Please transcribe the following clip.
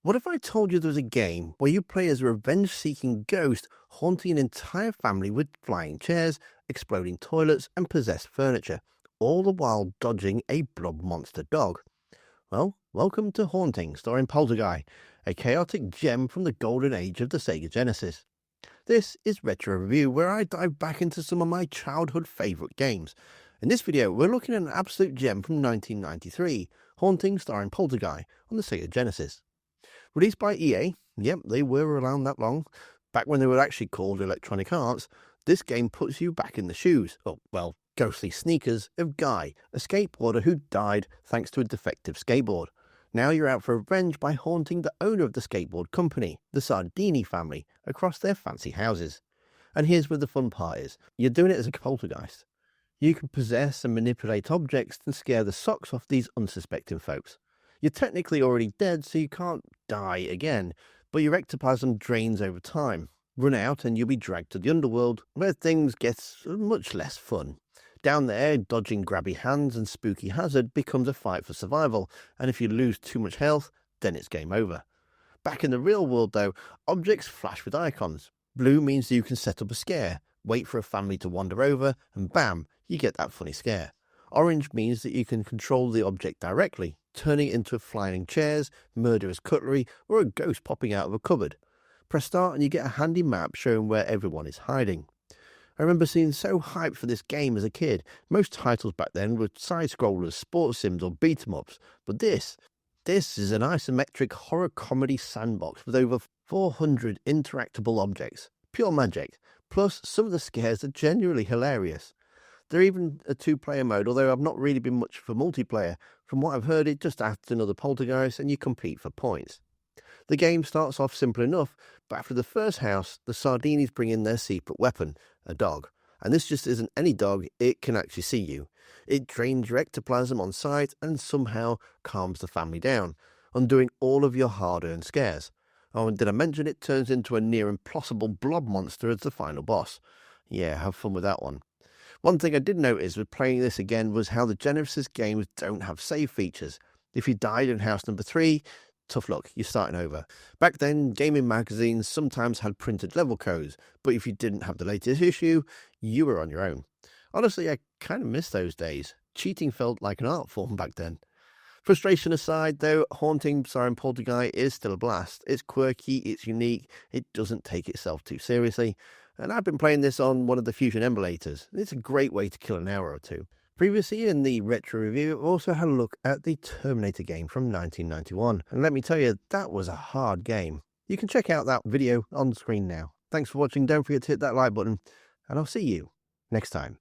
What if I told you there was a game where you play as a revenge-seeking ghost haunting an entire family with flying chairs, exploding toilets, and possessed furniture, all the while dodging a blob monster dog? Well, welcome to Haunting Starring Polterguy, a chaotic gem from the golden age of the Sega Genesis. This is Retro Review, where I dive back into some of my childhood favourite games. In this video, we're looking at an absolute gem from 1993, Haunting Starring Polterguy on the Sega Genesis. Released by EA, yep, they were around that long, back when they were actually called Electronic Arts, this game puts you back in the shoes, ghostly sneakers, of Guy, a skateboarder who died thanks to a defective skateboard. Now you're out for revenge by haunting the owner of the skateboard company, the Sardini family, across their fancy houses. And here's where the fun part is. You're doing it as a poltergeist. You can possess and manipulate objects and scare the socks off these unsuspecting folks. You're technically already dead, so you can't die again, but your ectoplasm drains over time. Run out and you'll be dragged to the underworld, where things get much less fun. Down there, dodging grabby hands and spooky hazard becomes a fight for survival, and if you lose too much health, then it's game over. Back in the real world though, objects flash with icons. Blue means that you can set up a scare, wait for a family to wander over, and bam, you get that funny scare. Orange means that you can control the object directly, turning it into flying chairs, murderous cutlery, or a ghost popping out of a cupboard. Press start and you get a handy map showing where everyone is hiding. I remember being so hyped for this game as a kid. Most titles back then were side-scrollers, sports sims or beat-em-ups, but this is an isometric horror comedy sandbox with over 400 interactable objects. Pure magic, plus some of the scares are genuinely hilarious. There's even a two-player mode, although I've not really been much for multiplayer. From what I've heard, it just adds another poltergeist and you compete for points. The game starts off simple enough, but after the first house, the Sardinis bring in their secret weapon, a dog. And this just isn't any dog, it can actually see you. It drains your ectoplasm on sight and somehow calms the family down, undoing all of your hard-earned scares. Oh, and did I mention it turns into a near impossible blob monster as the final boss? Yeah, have fun with that one. One thing I did notice with playing this again was how the Genesis games don't have save features. If you died in house number 3, tough luck, you're starting over. Back then, gaming magazines sometimes had printed level codes, but if you didn't have the latest issue, you were on your own. Honestly, I kind of miss those days. Cheating felt like an art form back then. Frustration aside, though, Haunting Starring Polterguy is still a blast. It's quirky, it's unique, it doesn't take itself too seriously. And I've been playing this on one of the Fusion emulators. It's a great way to kill an hour or two. Previously in the Retro Review, I also had a look at the Terminator game from 1991. And let me tell you, that was a hard game. You can check out that video on screen now. Thanks for watching. Don't forget to hit that like button. And I'll see you next time.